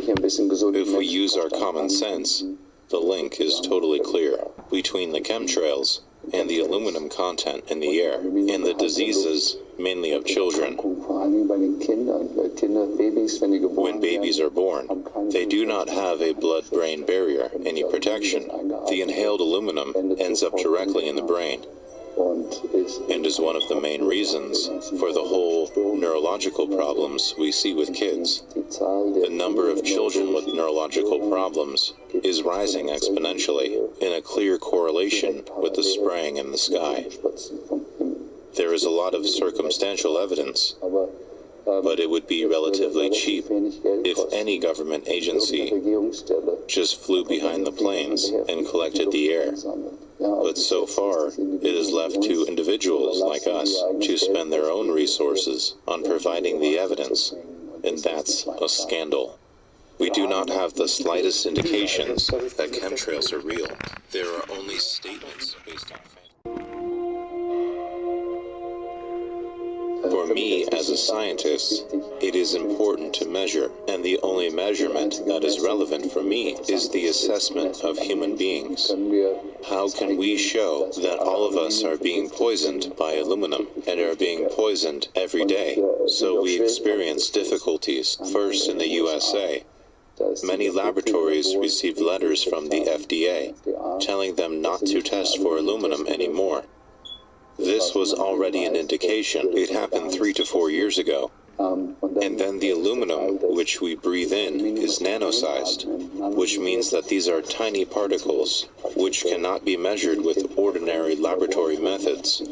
If we use our common sense, the link is totally clear between the chemtrails and the aluminum content in the air and the diseases, mainly of children. When babies are born, they do not have a blood-brain barrier, any protection. The inhaled aluminum ends up directly in the brain and is one of the main reasons for the whole neurological problems we see with kids. The number of children with neurological problems is rising exponentially in a clear correlation with the spraying in the sky. There is a lot of circumstantial evidence, but it would be relatively cheap if any government agency just flew behind the planes and collected the air. But so far, it is left to individuals like us to spend their own resources on providing the evidence, and that's a scandal. We do not have the slightest indications that chemtrails are real. There are only statements based on fact. For me, as a scientist, it is important to measure, and the only measurement that is relevant for me is the assessment of human beings. How can we show that all of us are being poisoned by aluminum and are being poisoned every day? So we experience difficulties, first in the USA. Many laboratories received letters from the FDA telling them not to test for aluminum anymore. This was already an indication. It happened 3 to 4 years ago. And then the aluminum, which we breathe in, is nano-sized, which means that these are tiny particles, which cannot be measured with ordinary laboratory methods.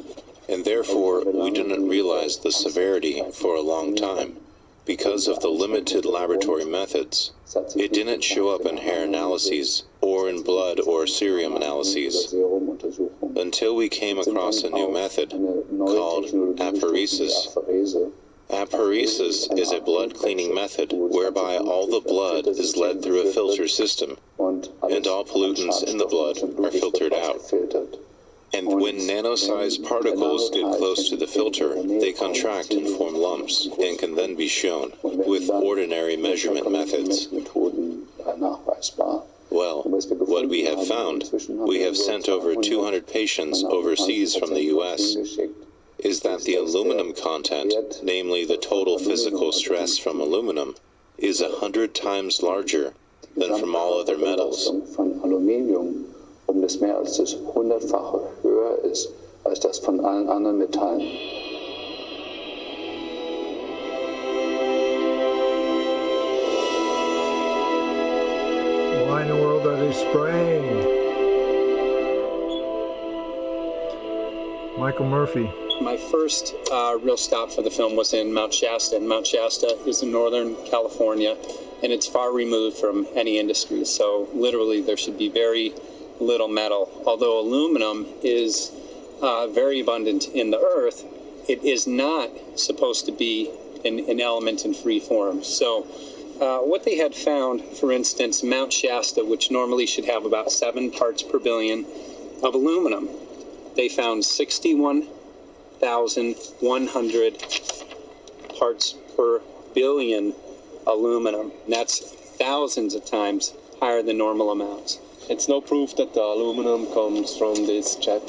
And therefore, we didn't realize the severity for a long time. Because of the limited laboratory methods, it didn't show up in hair analyses, or in blood or serum analyses, until we came across a new method called apheresis. Apheresis is a blood cleaning method whereby all the blood is led through a filter system, and all pollutants in the blood are filtered out. And when nano-sized particles get close to the filter, they contract and form lumps, and can then be shown with ordinary measurement methods. Well, what we have found, we have sent over 200 patients overseas from the US, is that the aluminum content, namely the total physical stress from aluminum, is 100 times larger than from all other metals. Das mehr als das 100-fache höher ist als das von allen anderen Metallen. Why in the world are they spraying? Michael Murphy. My first real stop for the film was in Mount Shasta, and Mount Shasta is in Northern California, and it's far removed from any industry, so literally there should be very little metal. Although aluminum is very abundant in the earth, it is not supposed to be an element in free form. So what they had found, for instance, Mount Shasta, which normally should have about 7 parts per billion of aluminum, they found 61,100 parts per billion aluminum. And that's thousands of times higher than normal amounts. It's no proof that the aluminum comes from this jet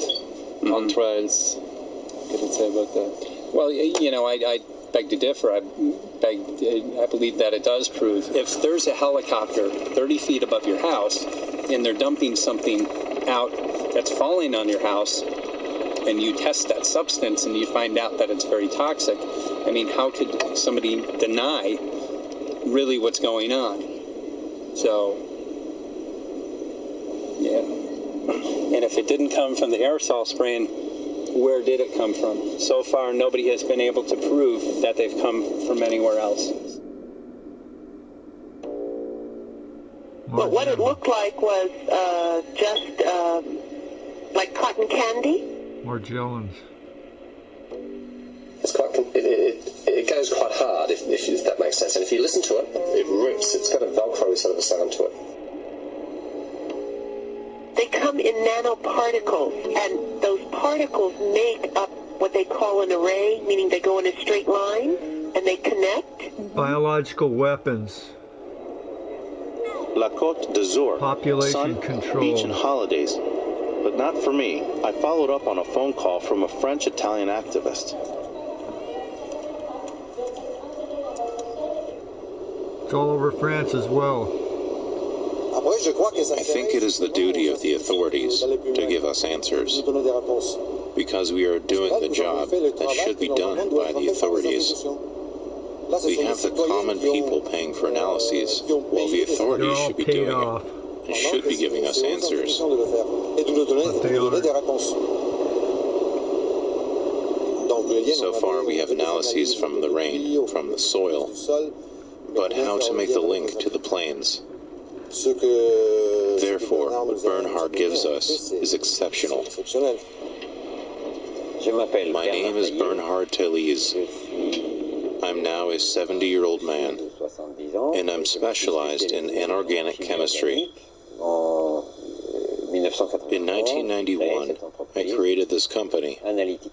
contrails. What can you say about that? Well, you know, I beg to differ. I believe that it does prove. If there's a helicopter 30 feet above your house and they're dumping something out that's falling on your house, and you test that substance and you find out that it's very toxic, I mean, how could somebody deny really what's going on? So, yeah. And if it didn't come from the aerosol spraying, where did it come from? So far, nobody has been able to prove that they've come from anywhere else. But what it looked like was just like cotton candy. More Jones. It's quite, it goes quite hard, if that makes sense. And if you listen to it, it rips. It's got a Velcro sort of a sound to it. They come in nanoparticles, and those particles make up what they call an array, meaning they go in a straight line, and they connect. Biological weapons. La Côte d'Azur, Population sun, control. beach, and holidays. But not for me. I followed up on a phone call from a French-Italian activist. It's all over France as well. I think it is the duty of the authorities to give us answers, because we are doing the job that should be done by the authorities. We have the common people paying for analyses, while the authorities should be doing it, and should be giving us answers. But they are. So far we have analyses from the rain, from the soil, but how to make the link to the plains? Therefore, what Bernhard gives us is exceptional. My name is Bernhard Tellies. I'm now a 70-year-old man, and I'm specialized in inorganic chemistry. In 1991, I created this company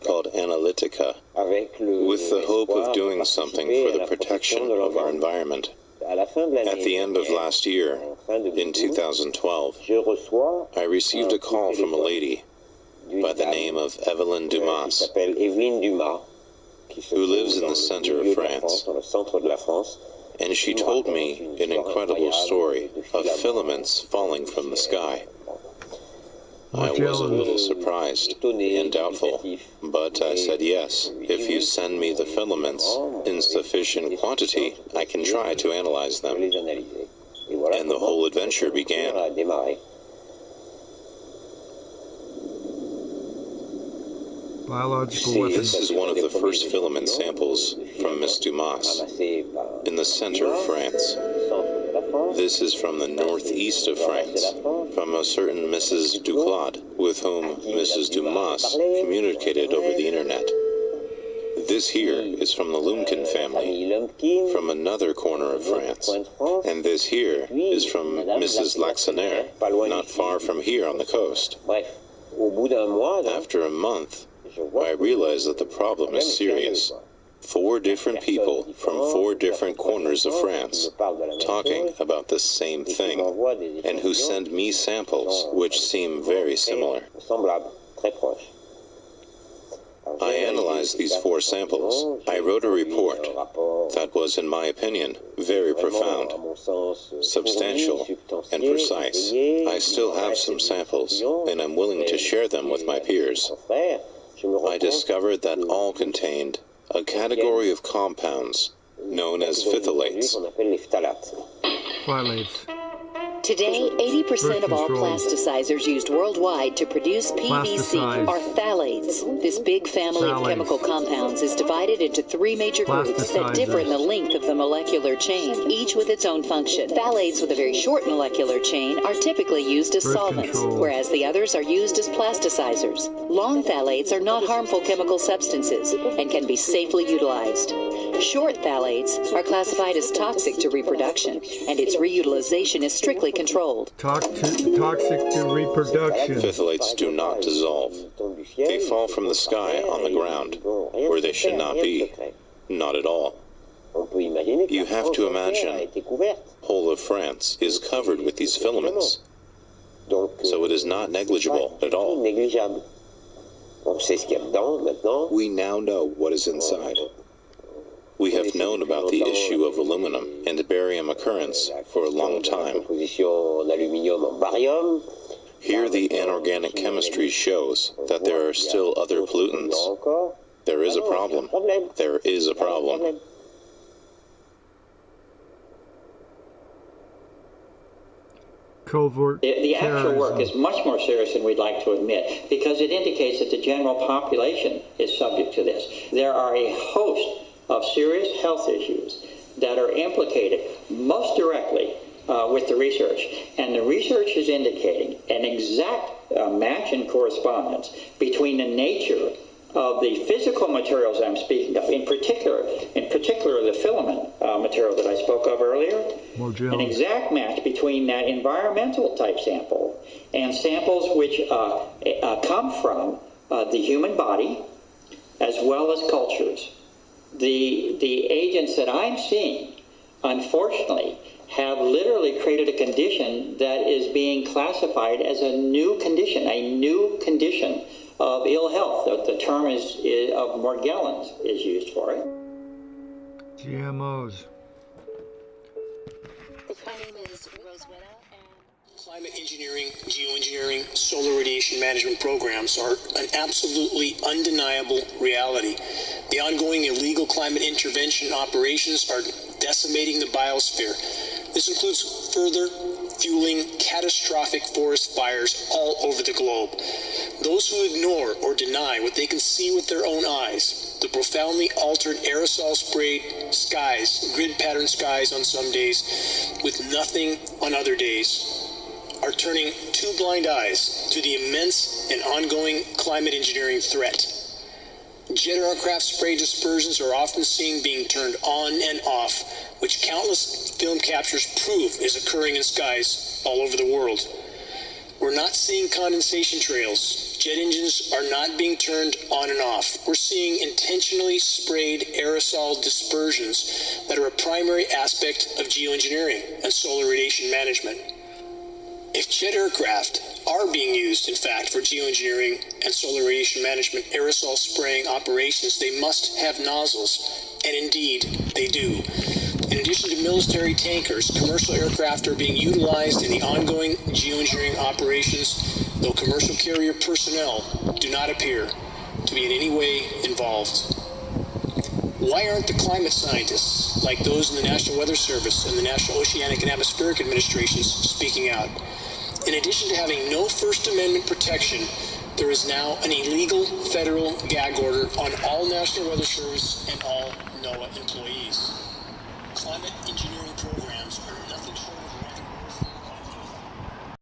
called Analytica with the hope of doing something for the protection of our environment. At the end of last year, in 2012, I received a call from a lady by the name of Evelyn Dumas, who lives in the center of France. And she told me an incredible story of filaments falling from the sky. I was a little surprised and doubtful, but I said yes. If you send me the filaments in sufficient quantity, I can try to analyze them. And the whole adventure began. Biological weapons. This is one of the first filament samples from Miss Dumas in the center of France. This is from the northeast of France, from a certain Mrs. Duclaude, with whom Mrs. Dumas communicated over the internet. This here is from the Lumkin family, from another corner of France. And this here is from Mrs. Laxonaire, not far from here on the coast. After a month, I realized that the problem is serious. 4 different people from 4 different corners of France talking about the same thing, and who send me samples which seem very similar. I analyzed these 4 samples. I wrote a report that was, in my opinion, very profound, substantial, and precise. I still have some samples, and I'm willing to share them with my peers. I discovered that all contained a category of compounds known as phthalates. Phthalates. Today, 80% of all plasticizers used worldwide to produce PVC are phthalates. This big family of chemical compounds is divided into 3 major groups that differ in the length of the molecular chain, each with its own function. Phthalates with a very short molecular chain are typically used as solvents, whereas the others are used as plasticizers. Long phthalates are not harmful chemical substances and can be safely utilized. Short phthalates are classified as toxic to reproduction, and its reutilization is strictly controlled. Toxic to reproduction. Phthalates do not dissolve. They fall from the sky on the ground, where they should not be. Not at all. You have to imagine, whole of France is covered with these filaments. So it is not negligible at all. We now know what is inside. We have known about the issue of aluminum and barium occurrence for a long time. Here the inorganic chemistry shows that there are still other pollutants. There is a problem. There is a problem. Covert The actual terrorism. work is much more serious than we'd like to admit, because it indicates that the general population is subject to this. There are a host of serious health issues that are implicated most directly with the research. And the research is indicating an exact match and correspondence between the nature of the physical materials I'm speaking of, in particular the filament material that I spoke of earlier, an exact match between that environmental type sample and samples which come from the human body as well as cultures. The agents that I'm seeing unfortunately, have literally created a condition that is being classified as a new condition of ill health. The term of Morgellons is used for it. GMOs. My name is Roswetta. Climate engineering, geoengineering, solar radiation management programs are an absolutely undeniable reality. The ongoing illegal climate intervention operations are decimating the biosphere. This includes further fueling catastrophic forest fires all over the globe. Those who ignore or deny what they can see with their own eyes, the profoundly altered aerosol-sprayed skies, grid-patterned skies on some days, with nothing on other days, are turning two blind eyes to the immense and ongoing climate engineering threat. Jet aircraft spray dispersions are often seen being turned on and off, which countless film captures prove is occurring in skies all over the world. We're not seeing condensation trails. Jet engines are not being turned on and off. We're seeing intentionally sprayed aerosol dispersions that are a primary aspect of geoengineering and solar radiation management. If jet aircraft are being used, in fact, for geoengineering and solar radiation management aerosol spraying operations, they must have nozzles, and indeed, they do. In addition to military tankers, commercial aircraft are being utilized in the ongoing geoengineering operations, though commercial carrier personnel do not appear to be in any way involved. Why aren't the climate scientists, like those in the National Weather Service and the National Oceanic and Atmospheric Administrations, speaking out? In addition to having no First Amendment protection, there is now an illegal federal gag order on all National Weather Service and all NOAA employees. Climate engineering programs are